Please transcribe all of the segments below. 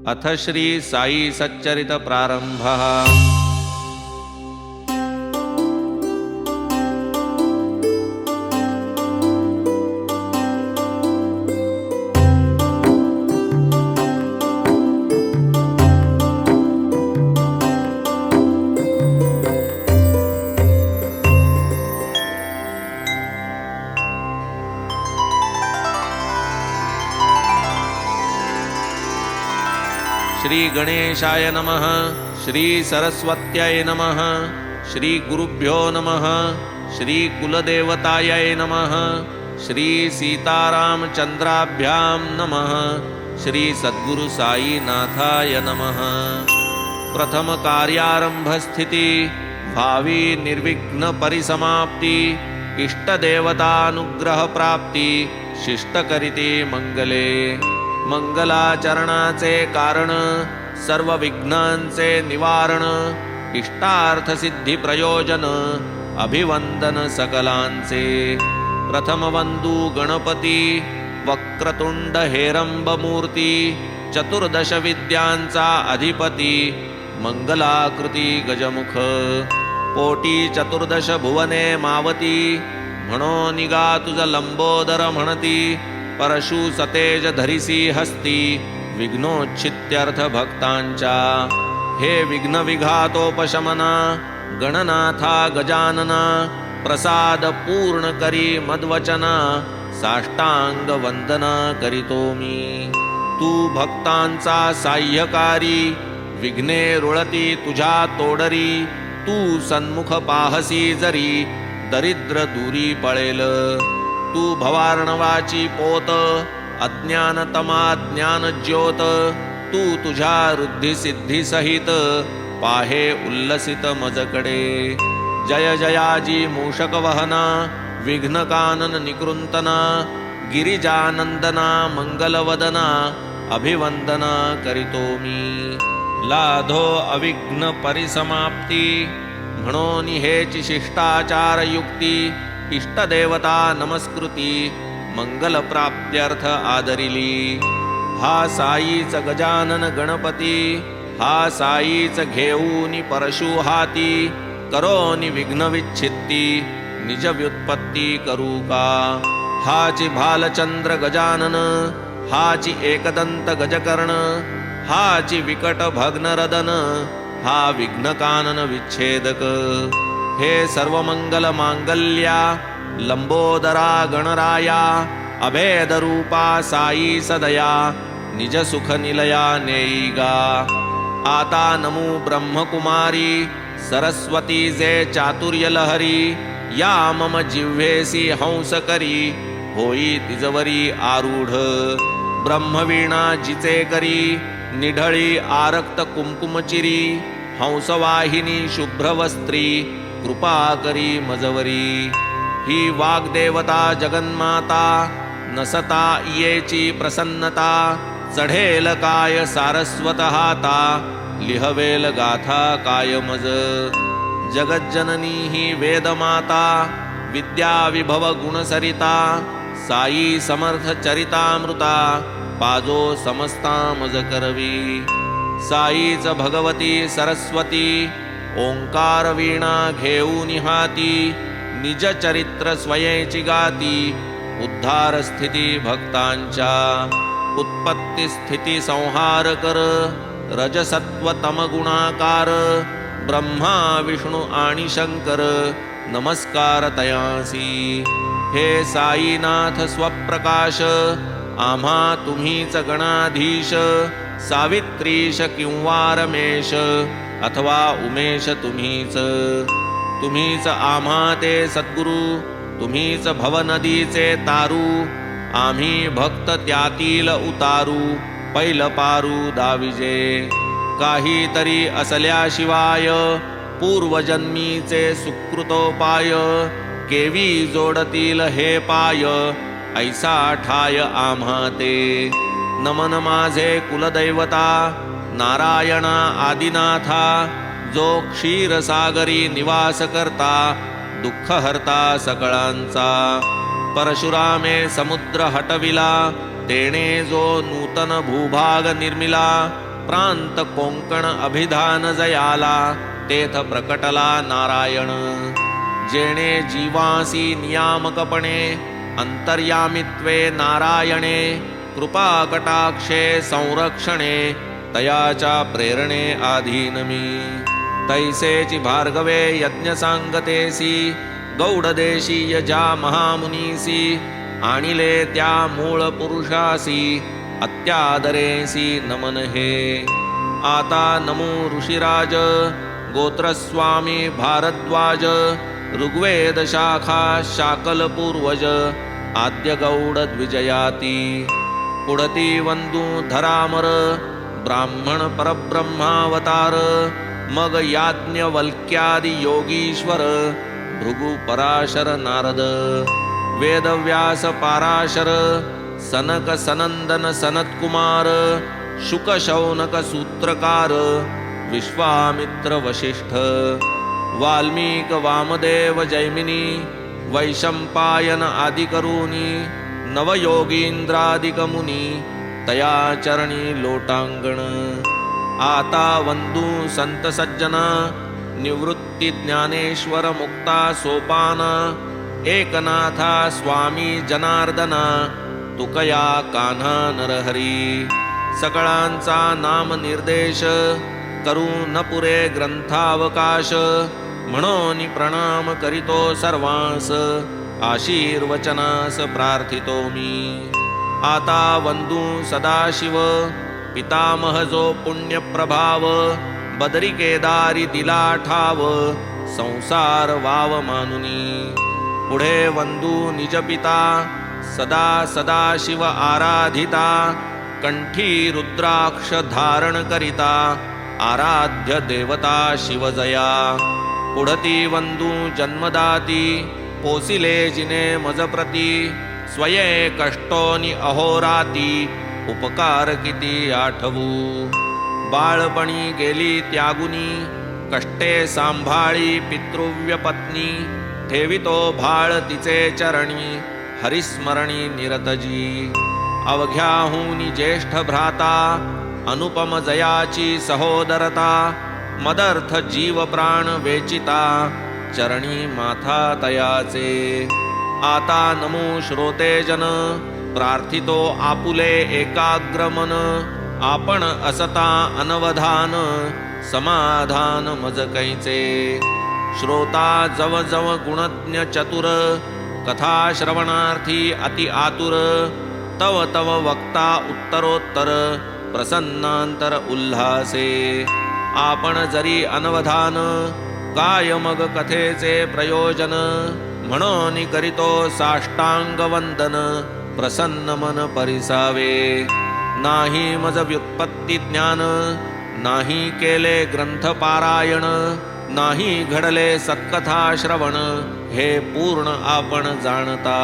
अथ श्री साई सच्चरित प्रारंभः। श्री गणेशाय नमः। श्री सरस्वत्यै नमः। श्री गुरुभ्यो नमः। श्री कुलदेवतायै नमः। श्री सीतारामचंद्राभ्यां नमः। श्री सद्गुरु साईनाथाय नमः। प्रथम कार्यारंभ स्थिति, भावी निर्विघ्न परिसमाप्ति, इष्टदेवतानुग्रह प्राप्ति, शिष्टकरिते मंगले। मंगलाचरणाचे कारण, सर्व विघ्नांचे निवारण, इष्टार्थ सिद्धी प्रयोजन, अभिवंदन सकलांचे। प्रथम वंदू गणपती, वक्रतुंड हेरंब मूर्ती, चतुर्दश विद्यांचा अधिपती, मंगलाकृती गजमुख। पोटी चतुर्दश भुवने मावती, म्हणो निगा तुझ लंबोदर म्हणती। परशु सतेज धरिसी हस्ती, विघ्नोच्छित्यर्थ भक्तांच्या। हे विघ्न विघातोपशमना, गणनाथा गजानना, प्रसाद पूर्ण करी मद्वचना, साष्टांग वंदना करीतो मी। तू भक्तांचा साह्यकारी, विघ्ने रुळती तुझ्या तोडरी। तू सन्मुख पाहसी जरी, दरिद्र दूरी पळेल। तू भवार्णवाची पोत, अज्ञानतमा ज्ञान ज्योत। तू तुझ्या रुद्धी सिद्धी सहित, पाहे उल्लसित मजकडे। जय जयाजी मूषक वहना, विघ्न कानन निकृंतना, गिरिजानंदना मंगलवदना, अभिवंदना करीतो मी। लाधो अविघ्न परिसमाप्ती, म्हणून हेची शिष्टाचार युक्ती। इष्टदेवता नमस्कृती, मंगल प्राप्त्यर्थ आदरिली। हा साईच गजानन गणपती, हा साईच घेऊनी परशु हाती। करोनी विघ्न विच्छित्ती, निज व्युत्पत्ती करू का। हाची भालचंद्र गजानन, हाची एकदंत गजकर्ण, हाची विकट भग्नरदन, हा विघ्न कानन विच्छेदक। हे सर्व मंगल मांगल्या, लंबोदरा गणराया, अभेद रूपा साई सदया, निज सुख निलया नेईगा। आता नमो ब्रह्मकुमारी, सरस्वती जे चातुर्य लहरी। या मम जिव्हेसी हंस करी, होई तिजवरी आरूढ। ब्रह्मवीणा जिचे करी, निढळी आरक्त कुंकुमचिरी। हंसवाहिनी शुभ्रवस्त्री, कृपा करी मजवरी। ही वाग्देवता जगन्माता, नसता येची प्रसन्नता। चढेल काय सारस्वत हाता, लिहवेल गाथा काय मज। जगज्जननी ही वेदमाता, विद्या विभव गुणसरिता। साई समर्थ चरितामृता, पाजो समस्ता मज करवी। साईच भगवती सरस्वती, ओंकार वीणा घेऊनी हाती। निज चरित्र स्वयंची गाती, उद्धार स्थिती भक्तांच्या। उत्पत्ती स्थिती संहार कर, रजसत्व तम गुणाकार। ब्रह्मा विष्णू आणि शंकर, नमस्कार तयासी। हे साईनाथ स्वप्रकाश, आम्हा तुम्हीच गणाधीश। सावित्रीश किंवा रमेश, अथवा उमेश तुम्हीच। तुम्हीच आम्हा ते सद्गुरु, तुम्हीच भवनदीचे तारू। आम्ही भक्त त्यातील उतारू, पैल पारू दाविजे। काहीतरी असल्याशिवाय, पूर्वजन्मीचे सुकृतोपाय। केवी जोडतील हे पाय, ऐसा ठाय आम्हा ते। नमन माझे कुलदैवता, नारायणा आदिनाथा। जो क्षीरसागरी निवास करता, दुःख हरता सकळांचा। परशुरामे समुद्र हटविला, तेणे जो नूतन भूभाग निर्मिला। प्रांत कोंकण अभिधान जयाला तेथ प्रकटला नारायण. जेणे जीवासी नियामकपणे अंतर्यामित्वे नारायणे कृपा कटाक्षे संरक्षणे तयाच्या प्रेरणे आधीनमी. तैसेची भार्गवे यज्ञ सांगतेसी गौडदेशीय ज्या महामुनीसी आणिले त्या मूळ पुरुषासी अत्यादरेसी नमन हे. आता नमो ऋषिराज गोत्रस्वामी भारद्वाज ऋग्वेद शाखा शाकल पूर्वज आद्य गौड द्विजयाती. पुढती वंदू धरामर ब्राह्मण परब्रह्मावतार मग याज्ञवल्क्यादि योगीश्वर भृगु पराशर नारद. वेदव्यास पाराशर सनक सनंदन सनत्कुमार शुक शौनक सूत्रकार विश्वामित्र वशिष्ठ. वाल्मीक वामदेव जैमिनी वैशंपायन आदिकरूनी नवयोगींद्रादिकमुनी तया चरणी लोटांगण. आता वंदू संत सज्जना निवृत्ती ज्ञानेश्वर मुक्ता सोपाना एकनाथा स्वामी जनार्दना तुकया कान्हा नरहरी. सकळांचा नाम निर्देश करू न पुरे ग्रंथावकाश म्हणून प्रणाम करीतो सर्वांस आशीर्वचनास प्रार्थितो मी. आता वंदू सदाशिव पितामह जो पुण्यप्रभाव बदरी केदारी दिला ठाव संसार वाव मानुनी. पुढे वंदू निज पिता सदा सदाशिव आराधिता कंठी रुद्राक्ष धारण करिता आराध्य देवता शिवजया. पुढती वंदू जन्मदाती पोसिले जिने मजप्रती स्वये कष्टोनी अहोराती उपकार किती आठवू. बाळपणी गेली त्यागुनी कष्टे सांभाळी पितृव्य पत्नी ठेवितो भाळ तिचे चरणी हरिस्मरणी निरतजी. अवघ्याहूनी ज्येष्ठ भ्राता अनुपम जयाची सहोदरता मदर्थ जीव प्राण वेचिता चरणी माथा तयाचे. आता नमो श्रोतेजन प्रार्थितो आपुले एकाग्रमन आपण असता अनवधान समाधान मज कैचे. श्रोता जव जव गुणज्ञ चतुर कथा श्रवणार्थी अति आतुर तव तव वक्ता उत्तरोत्तर प्रसन्नांतर उल्हासे. आपण जरी अनवधान काय मग कथेचे प्रयोजन म्हणून करीतो साष्टांग वंदन प्रसन्न मन परिसावे. नाही मज व्युत्पत्ती ज्ञान नाही केले ग्रंथ पारायण नाही घडले सत्कथा श्रवण हे पूर्ण आपण जाणता.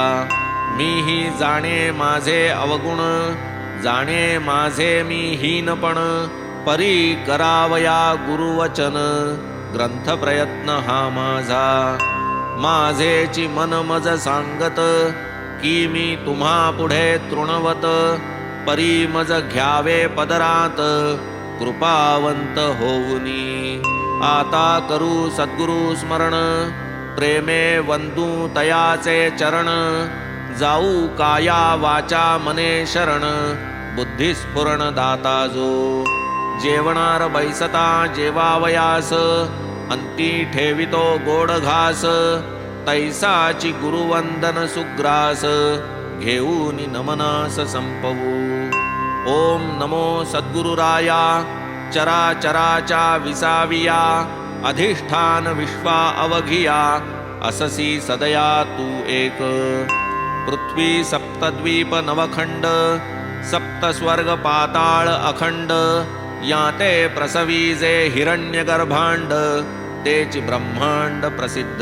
मीही जाणे माझे अवगुण जाणे माझे मी हीनपण परी करावया गुरुवचन ग्रंथ प्रयत्न हा माझा. माझेची मन मज सांगत की मी तुम्हा पुढे तृणवत परी मज घ्यावे पदरात कृपावंत होऊनी. आता करू सद्गुरु स्मरण प्रेमे वंदू तयाचे चरण जाऊ काया वाचा मने शरण बुद्धिस्फुरण दाता जो. जेवणार बैसता जेवावयास अंती ठेवितो गोड घास तैसाची गुरुवंदन सुग्रास घेऊन नमनास संपवू. ओम नमो सद्गुरुराया चराचराचा विसाविया अधिष्ठान विश्वा अवघिया अससी सदया तू एक. पृथ्वी सप्तद्वीप नवखंड सप्त स्वर्ग पाताळ अखंड याते प्रसवीजे हिरण्यगर्भांड तेची ब्रह्मांड प्रसिद्ध.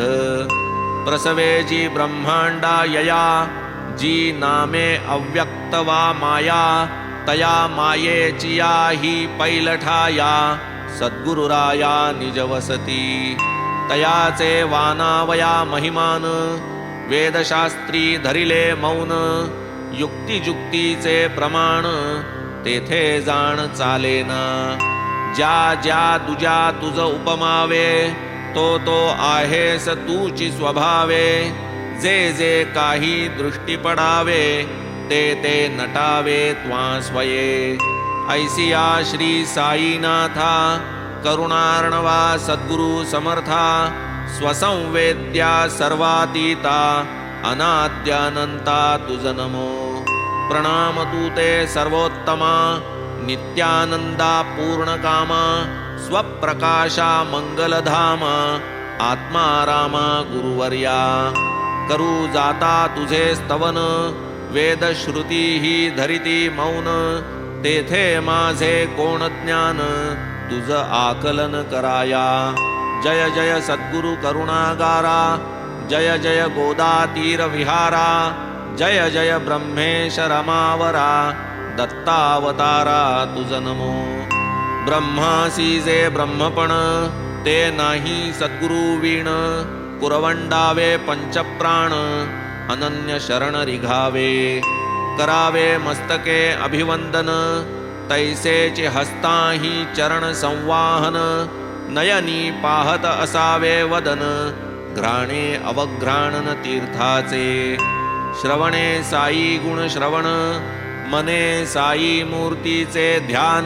प्रसवे जी ब्रह्मांडा यया जी नामे अव्यक्त वा माया तया मायेची या ही पैलठाया सद्गुरुराया निजवसती. तयाचे वानावया महिमान वेदशास्त्री धरिले मौन युक्तिजुक्तीचे प्रमाण तेथे जाण चालेना. ज्या ज्या तुझ्या तुझ उपमावे, तो तो आहेस तूची स्वभावे. जे जे काही दृष्टी पडावे, ते ते नटावे त्वा स्वये. ऐसिया श्री साईनाथा करुणार्णवा सद्गुरु समर्था. स्वसंवेद्या सर्वातीता अनाद्यानंता तुझ नमो. प्रणाम तू ते सर्वोत्तमा नित्यानंदा पूर्णकामा. स्वप्रकाशा मंगलधामा आत्मा रामा गुरुवर्या. करू जाता तुझे स्तवन वेदश्रुती ही धरिती मौन. तेथे माझे कोण ज्ञान तुझ आकलन कराया. जय जय सद्गुरु करुणागारा. जय जय गोदातीर विहारा. जय जय ब्रह्मेश रमावरा. दत्तावतारा तुझ नमो. ब्रह्मासी जे ब्रह्मपण ते नाही सद्गुरु वीण. पुरवंडावे पंचप्राण अनन्य शरण रिघावे. करावे मस्तके अभिवंदन तैसेचे हस्ताही चरण संवाहन. नयनी पाहत असावे वदन घ्राणे अवघ्राणन तीर्थाचे. श्रवणे साई गुण श्रवण मने साई मूर्तीचे ध्यान.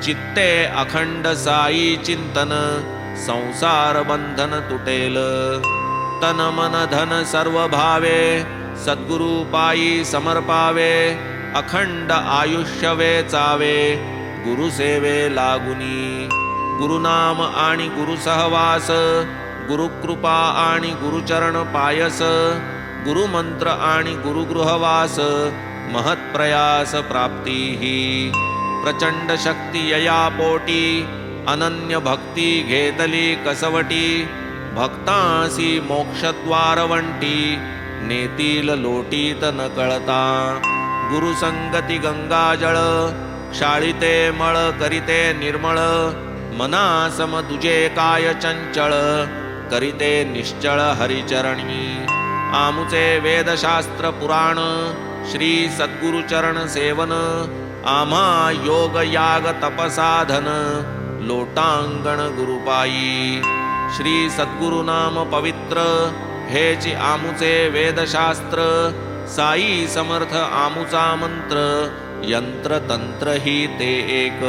चित्ते अखंड साई चिंतन संसार बंधन तुटेल. तन मन धन सर्व भावे सद्गुरु पायी समर्पावे. अखंड आयुष्य वेचावे गुरुसेवे लागुनी. गुरुनाम आणि गुरु सहवास. गुरुकृपा आणि गुरुचरण पायस. गुरुमंत्र आणि गुरुगृहवास. महत्प्रयास प्राप्तीही. प्रचंड शक्ती यया पोटी. अनन्य भक्ती घेतली कसवटी. भक्तांसी मोक्षद्वारवंटी नेतील लोटीत न कळता. गुरुसंगती गंगाजळ क्षाळिते मळ करिते निर्मळ. मनासम तुझे काय चंचळ करिते निश्चळ हरिचरणी. आमुचे वेदशास्त्र पुराण श्री सद्गुरुचरण सेवन. आम्हा योग याग तपसाधन लोटांगण गुरुपायी. श्री सद्गुरु नाम पवित्र हेची आमुचे वेदशास्त्र. साई समर्थ आमुचा मंत्र यंत्र तंत्र ही ते एक.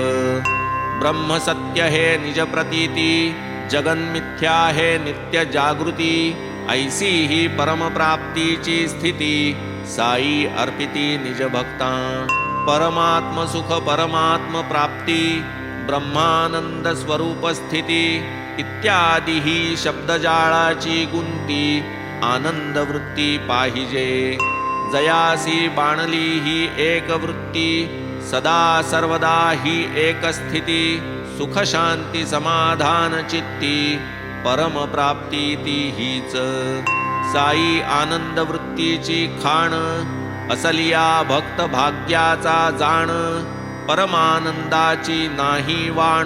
ब्रह्म सत्य हे निज प्रतीती. जगन्मिथ्या हे नित्य जागृती. ऐसी ही परम प्राप्तीची स्थिती साई अर्पिती निज भक्ता. परमात्म सुख परमात्म प्राप्ती. ब्रह्मानंद स्वरूप स्थिती इत्यादी ही शब्दजाळाची गुंती. आनंद वृत्ती पाहिजे जयासी बाणली ही एक वृत्ती. सदा सर्वदा ही एक स्थिती. सुख शांती समाधान चित्ती परम प्राप्ती ती हीच. साई आनंद वृत्तीची खाण असलिया भक्त भाग्याचा जाण. परमानंदाची नाही वाण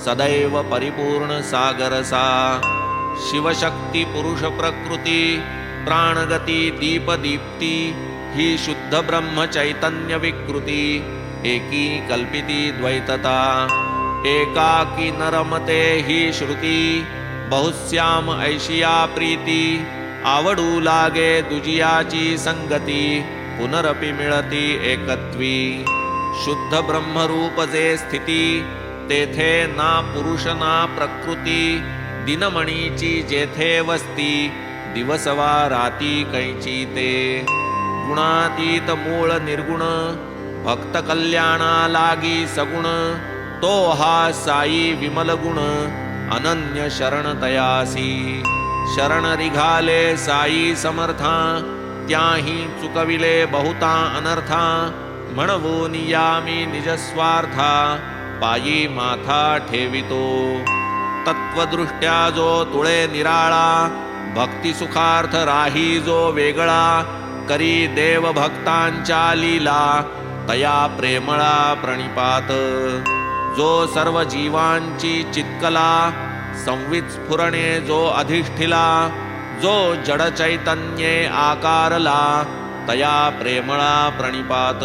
सदैव परिपूर्ण सागरसा. शिवशक्ती पुरुष प्रकृती प्राणगती दीपदीप्ती ही शुद्ध ब्रह्म चैतन्य विकृती. एकी कल्पिती द्वैतता एकाकी नरमते ही श्रुती. बहुश्याम ऐशिया प्रीती आवडू लागे दुजियाची संगती. पुनरपि मिळती एकत्वी. शुद्ध ब्रह्मरूप जे स्थिती तेथे ना पुरुष ना प्रकृती. दिनमणीची जेथे वस्ती दिवसवा राती कैची ते. गुणातीत मूळ निर्गुण भक्त कल्याणा लागी सगुण. तो हा साई विमल गुण अनन्य शरण तयासी. शरण रिघाले साई समर्था त्याही चुकविले बहुता अनर्था. म्हणवून यामी निजस्वार्था पायी माथा ठेवितो. तत्वदृष्ट्या जो तुळे निराळा भक्ती सुखार्थ राही जो वेगळा. करी देव भक्तांच्या लीला तया प्रेमळा प्रणिपात. जो सर्व जीवांची चित्कला संवित स्फुरणे जो अधिष्ठिला. जो जड चैतन्ये आकारला तया प्रेमळा प्रणिपात.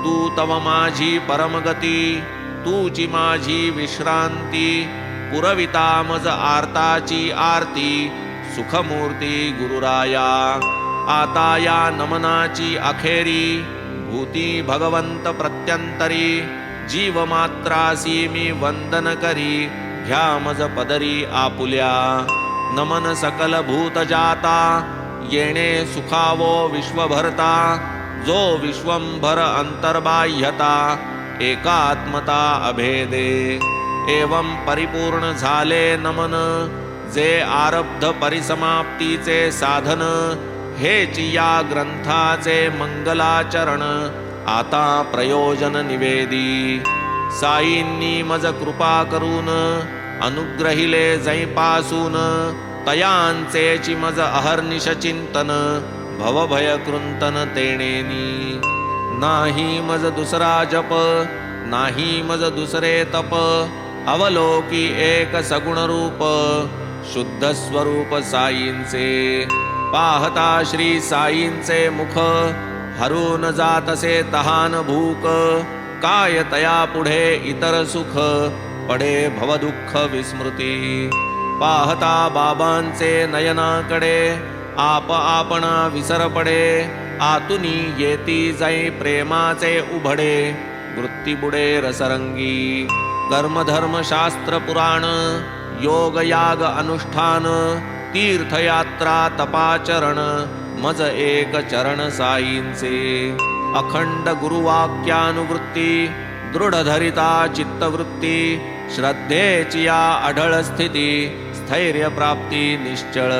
तू तव माझी परमगती, तूची माझी विश्रांती, पुरविता मज आर्ताची आरती, सुखमूर्ती गुरुराया. आता या नमनाची अखेरी, भूती भगवंत प्रत्यंतरी, जीव मात्रासी मी वंदन करी, घ्या मज पदरी आपुल्या. नमन सकल भूत जाता, येणे सुखावो विश्वभरता, जो विश्वंभर अंतर्बाह्यता, एकात्मता अभेदे. एवं परिपूर्ण झाले नमन, जे आरब्ध परिसमाप्तीचे साधन, हेच या ग्रंथाचे मंगलाचरण, आता प्रयोजन निवेदी. साईंनी मज कृपा करून, अनुग्रहिले जैपासून, तयांचेची मज अहर्निश चिंतन, भवभय कृंतन तेणेनी. नाही मज दुसरा जप, नाही मज दुसरे तप, अवलोकी एक सगुण रूप, शुद्ध स्वरूप साईंचे. पाहता श्री साईंचे मुख, हरून जातसे तहान भूक, काय तया पुढे इतर सुख, पडे भवदुःख विस्मृती. पाहता बाबांचे नयनाकडे, आप आपणा विसर पडे, आतुनी येती जाई प्रेमाचे उभडे, वृत्ती बुडे रसरंगी. कर्मधर्म शास्त्र पुराण, योग याग अनुष्ठान, तीर्थयात्रा तपाचरण, मज एक चरण साईंचे. अखंड गुरुवाक्यानुवृत्ती, दृढ धरिता चित्तवृत्ती, श्रद्धेची या अढळ स्थिती, स्थैर्य प्राप्ती निश्चळ.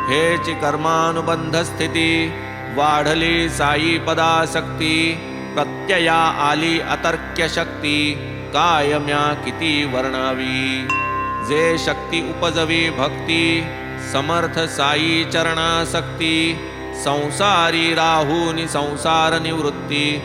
हेची कर्मानुबंध स्थिती, वाढली साई पदासक्ती, प्रत्यया आली अतर्क्य शक्ती, कायम्या किती वर्णावी. जे शक्ती उपजवी भक्ती, समर्थ साई चरणासक्ती, संसारी राहूनी संसार निवृत्ती,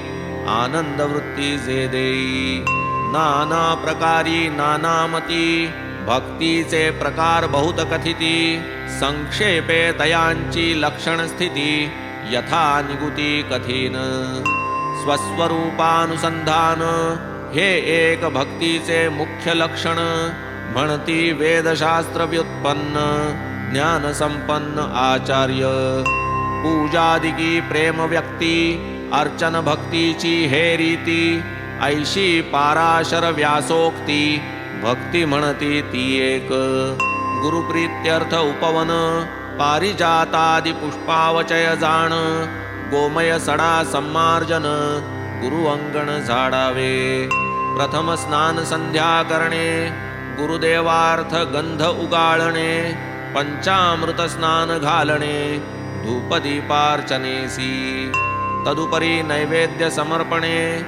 आनंद वृत्ती जे देई. नाना प्रकारी नानामती, भक्तीचे प्रकार बहुत कथिती, संक्षेपे तयांची लक्षण स्थिती, यथा निगुती कथीन. स्वस्वरूपानुसंधान, हे एक भक्तीचे मुख्य लक्षण, म्हणती वेदशास्त्र व्युत्पन्न, ज्ञान संपन्न आचार्य. पूजादिकी प्रेम व्यक्ती, अर्चन भक्तीची हे रीती, ऐशी पाराशर व्यासोक्ती, भक्ती म्हणती ती एक. गुरुप्रीत्यर्थ उपवन, पारिजातादि पुष्पावचय जाण, गोमय सडा सम्मार्जन, गुरु अंगण झाडावे. प्रथम स्नान संध्या करणे, गुरुदेवार्थ गंध उगाळणे, पंचामृत स्नान घालणे, धूपदीपार्चनेसी. तदुपरी नैवेद्य समर्पणे,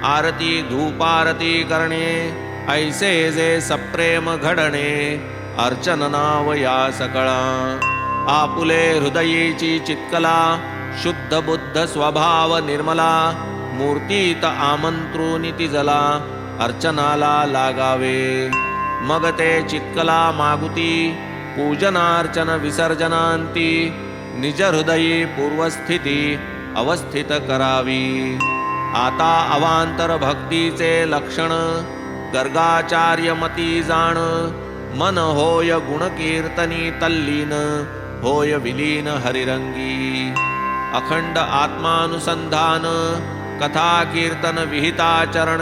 आरती धूपारती करणे, ऐसे जे सप्रेम घडणे, अर्चन नाव या सकळा. आपुले हृदयीची चित्कला, शुद्ध बुद्ध स्वभाव निर्मला, मूर्तीत आमंत्रुनिती जला, अर्चनाला लागावे. मग ते चित्कला मागुती, पूजनार्चन विसर्जनांती, निज हृदयी पूर्वस्थिती अवस्थित करावी. आता अवांतर भक्तीचे लक्षण, गर्गाचार्य मती जाण, मन होय गुणकीर्तनी तल्लीन, होय विलीन हरिरंगी. अखंड आत्मानुसंधान, कथा कीर्तन विहिताचरण,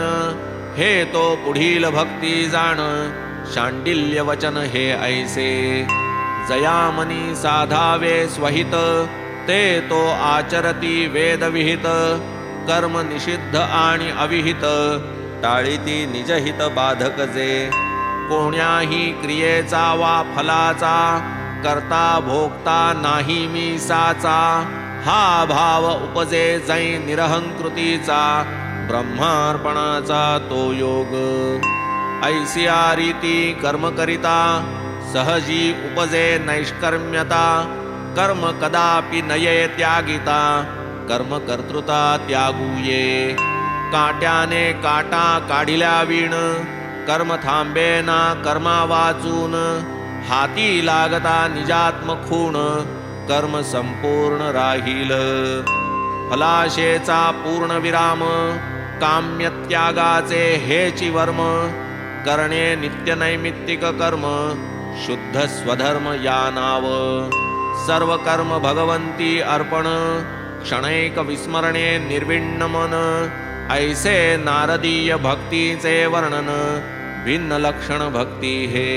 हे तो पुढील भक्ती जाण, शांडिल्य वचन हे ऐसे. जयामनी साधावे स्वहित, ते तो आचरती वेदविहित, कर्म निषिद्ध आणि अविहित, टाळीती निजहित बाधक जे. कोण्याही क्रियेचा वा फलाचा, करता भोगता नाही मी साचा, हा भाव उपजे जै निरहंकृतीचा, ब्रह्मार्पणाचा तो योग. ऐसिया रीती कर्म करिता, सहजी उपजे नैष्कर्म्यता, कर्म कदापि नये त्यागिता, कर्म कर्तृता त्यागूये. काट्याने काटा काढिल्या वीण, कर्म थांबेना कर्मा वाचून, हाती लागता निजात्म खूण, कर्म संपूर्ण राहील. फलाशेचा पूर्ण विराम, काम्यत्यागाचे हेची वर्म, करणे नित्य नैमित्तिक कर्म, शुद्ध स्वधर्म या नाव, सर्व कर्म भगवंती अर्पण, क्षणैक विस्मरणे निर्विण्ण मन, ऐसे नारदीय भक्तीचे वर्णन, भिन्न लक्षण भक्ती हे,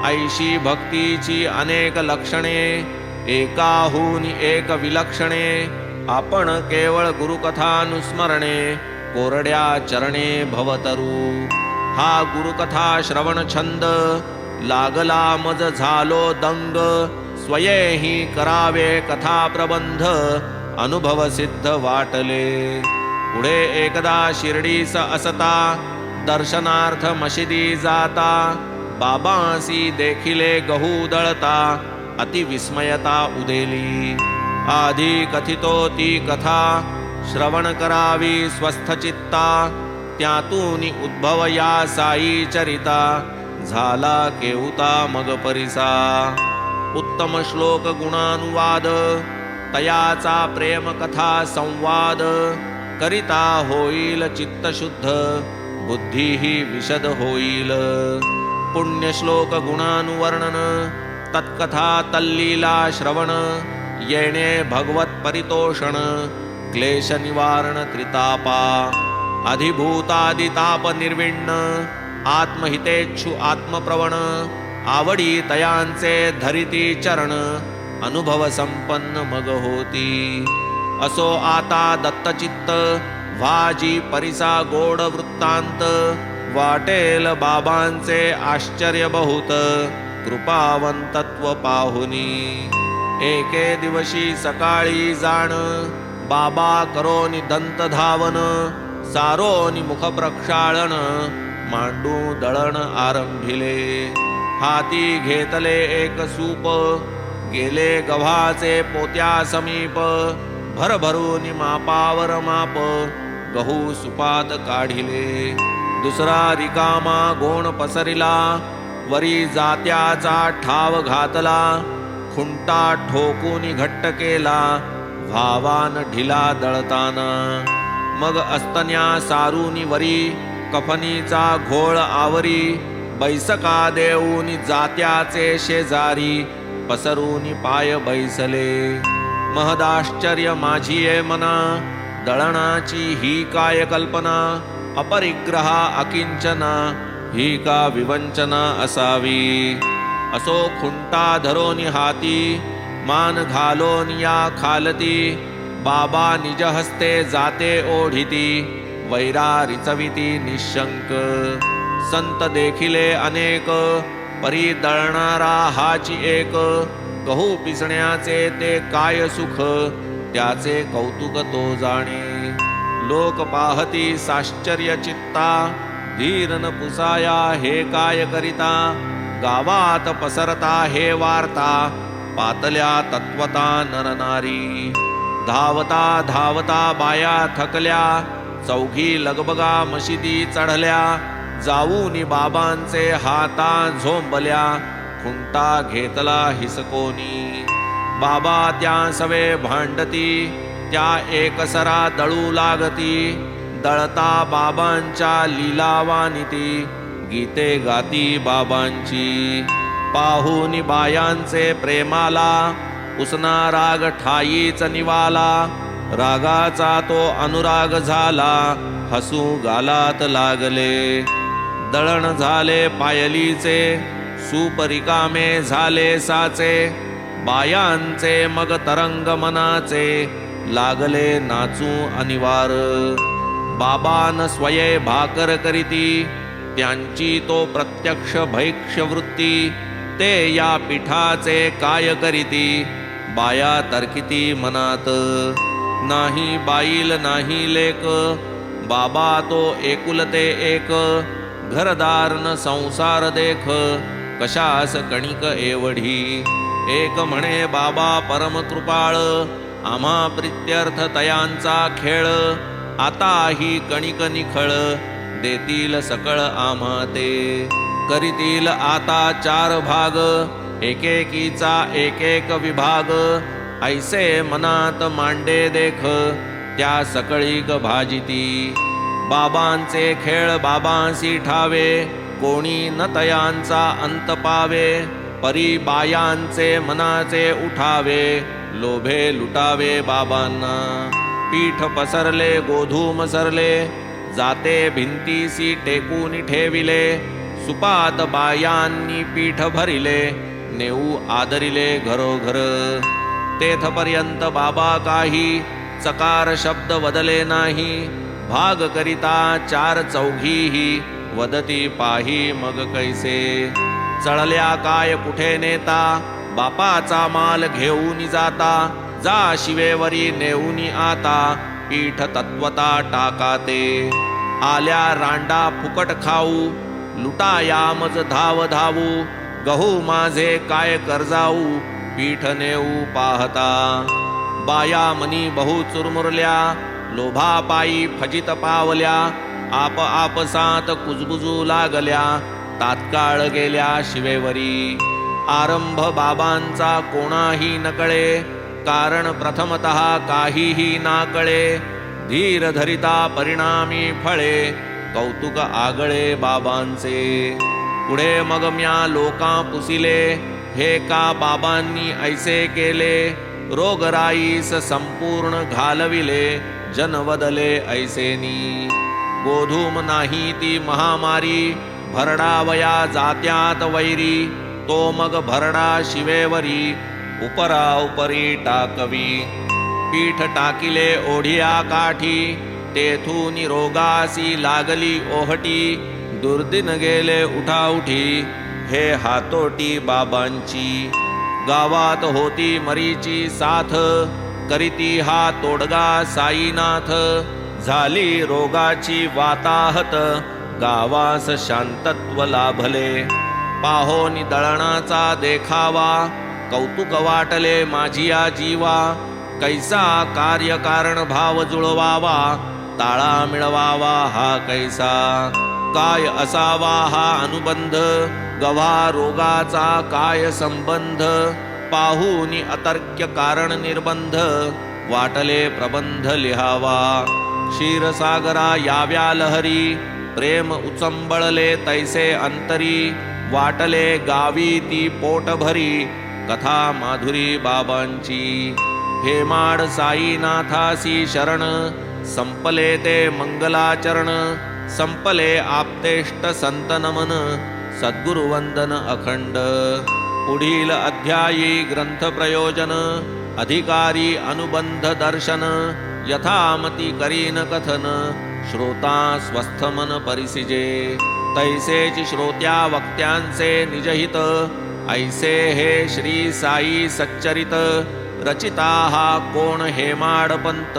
ऐशी भक्तीची अनेक लक्षणे, एकाहूनी एक विलक्षणे, आपण केवळ गुरुकथानुस्मरणे, कोरड्या चरणे भवतरू, हा गुरुकथा श्रवण छंद, लागला मज झालो दंग, स्वयेही करावे कथा प्रबंध, अनुभव सिद्ध वाटले, पुढे एकदा शिर्डीस असता, दर्शनार्थ मशिदी जाता, बाबांसी देखिले गहू दळता, अति विस्मयता उदेली, आधी कथितो ती कथा, श्रवण करावी स्वस्थ चित्ता, त्यातून उद्भव या साई चरिता, झाला केहुता मग परिसा, उत्तम श्लोक गुणानुवाद, तयाचा प्रेम कथा संवाद, करिता होईल चित्त शुद्ध, बुद्धीही विशद होईल, पुण्य श्लोक गुणानुवर्णन, तत्कथा तल्लीला श्रवण, येणे भगवत परितोषण, क्लेश निवारण त्रितापा, अधिभूतादिताप निर्विण्ण, आत्महितेच्छु आत्मप्रवण, आवडी तयांचे धरिती चरण, अनुभव संपन्न मग होती, असो आता दत्तचित्त, वाजी परिसा गोड वृत्तांत, वाटेल बाबांचे आश्चर्य बहुत, कृपावंतत्व पाहुनी, एके दिवशी सकाळी जाण, बाबा करोनी दंत धावन, सारोनी मुख प्रक्षाळन, मांडू दळण आरंभिले, हाती घेतले एक सूप, गेले गव्हाचे पोत्या समीप, भरभरून मापावर माप, गहू सुपात काढिले, दुसरा रिकामा गोण पसरिला, वरी जात्याचा ठाव घातला, खुंटा ठोकून घट्ट केला, भावान ढिला दळताना, मग अस्तन्या सारूनी वरी, कफनीचा घोळ आवरी, बैसका देऊनी जात्याचे शेजारी, पसरूनी पाय बैसले, महदाश्चर्य माझी मना, दळणाची ही काय कल्पना, अपरिग्रहा अकिंचना, ही का विवंचना असावी, असो खुंटा धरोनी हाती, मान घालोन या खालती, बाबा निज हस्ते जाते ओढिती, वैरा रिचविती निशंक, संत देखिले अनेक, परी दळणारा हाची एक, गहू पिसण्याचे ते काय सुख, त्याचे कौतुक तो जाणे, लोक पाहती साश्चर्य चित्ता, धीर न पुसाया हे काय करिता, गावात पसरता हे वार्ता, पातल्या तत्वता नरनारी, धावता धावता बाया थकल्या, चौघी लगबगा मशिदी चढल्या, जाऊनी बाबांचे हाता झोंबल्या, खुंटा घेतला हिसकोनी, बाबा त्या सवे भांडती, त्या एकसरा दळू लागती, दळता बाबांच्या लीलावानिती, गीते गाती बाबांची, पाहुनी बायांचे प्रेमाला, उसना राग ठाईच निवाला, रागाचा तो अनुराग झाला, हसू गालात लागले, दळण झाले पायलीचे, सूप रिकामे झाले साचे, बायांचे मग तरंग मनाचे, लागले नाचू अनिवार, बाबान स्वये भाकर करीती, त्यांची तो प्रत्यक्ष भैक्ष वृत्ती, ते या पिठाचे काय करीती, बाया तर्किती मनात, नाही बाईल नाही लेक, बाबा तो एकुलते एक, घरदार न संसार देख, कशास कणिक एवढी, एक म्हणे बाबा परम कृपाळ, आम्हा प्रित्यर्थ तयांचा खेळ, आता ही कणिक निखळ, देतील सकळ आम्हा ते, करीतील आता 4 भाग, एकेकीचा एक एक विभाग, ऐसे मनात मांडे देख त्या सकळीक भाजिती. बाबांचे खेळ बाबांसी ठावे कोणी न तयांचा अंत पावे. परी बायांचे मनाचे उठावे लोभे लुटावे बाबांना. पीठ पसरले गोधूम सरले जाते भिंतीसी टेकून ठेविले. सुपात बायांनी पीठ भरिले नेऊ आदरिले घरोघर. तेथपर्यंत बाबा काही चकार शब्द वदले नाही. भाग करिता चार चौघीही वदती पाही मग कैसे. चळल्या काय कुठे नेता बापाचा माल घेऊन जाता. जा शिवेवरी नेऊन आता पीठ तत्वता टाकाते. आल्या रांडा फुकट खाऊ लुटाया मज धाव धावू. गहू माझे काय कर्जाऊ पीठ नेऊ पाहता. बाया मनी बहु चुरमुरल्या लोभापायी फजित पावल्या. आप आपसात कुजबुजू लागल्या तात्काळ गेल्या शिवेवरी. आरंभ बाबांचा कोणाही नकळे कारण प्रथमतः काहीही नाकळे. धीर धरिता परिणामी फळे कौतुक आगळे बाबांचे. पुढे मग म्या लोकां पुसिले हे का बाबांनी ऐसे केले. रोगराईस संपूर्ण घालविले जन वदले ऐसेनी. गोधूम नाही ती महामारी भरडावया जात्यात वैरी. तो मग भरडा शिवेवरी उपरा उपरी टाकवी. पीठ टाकिले ओढिया काठी तेथून रोगासी लागली ओहटी. दुर्दिन गेले उठाउठी हे हातोटी बाबांची. गावात होती मरीची साथ करीती हा तोडगा साईनाथ. झाली रोगाची वाताहत गावास शांतत्व लाभले. पाहोनी दळणाचा देखावा कौतुक वाटले माझिया जीवा. कैसा कार्यकारण भाव जुळवावा ताळा मिळवावा हा कैसा. काय असावा हा अनुबंध गव्हा रोगाचा काय संबंध. पाहुनी अतर्क्य कारण निर्बंध वाटले प्रबंध लिहावा. क्षीरसागरा याव्या लहरी प्रेम उचंबळले तैसे अंतरी. वाटले गावी ती पोट भरी कथा माधुरी बाबांची. हेमाड साईनाथासी शरण संपले ते मंगलाचरण. संपले आपतेष्ट संत नमन सद्गुरुवंदन अखंड. पुढील अध्यायी ग्रंथ प्रयोजन अधिकारी अनुबंध दर्शन. यथामती करीन कथन श्रोता स्वस्थ मन परिसिजे. तैसेच श्रोत्या वक्त्यांचे निजहित ऐसे हे श्री साई सच्चरित. रचिता हा कोण हेमाडपंत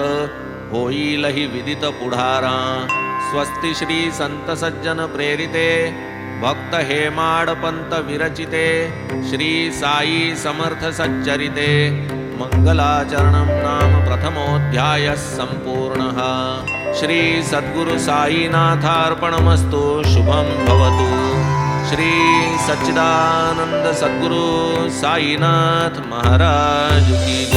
होईल ही विदित पुढारा. स्वस्ति श्री संत सज्जन प्रेरिते भक्त हेमाडपंत विरचिते. श्री साई समर्थ सच्चरिते मंगलाचरणं नाम प्रथमोऽध्यायः सम्पूर्णः. श्री सद्गुरु साईनाथार्पणमस्तु. शुभं भवतु. श्री सच्चिदानंद सद्गुरु साईनाथ महाराज की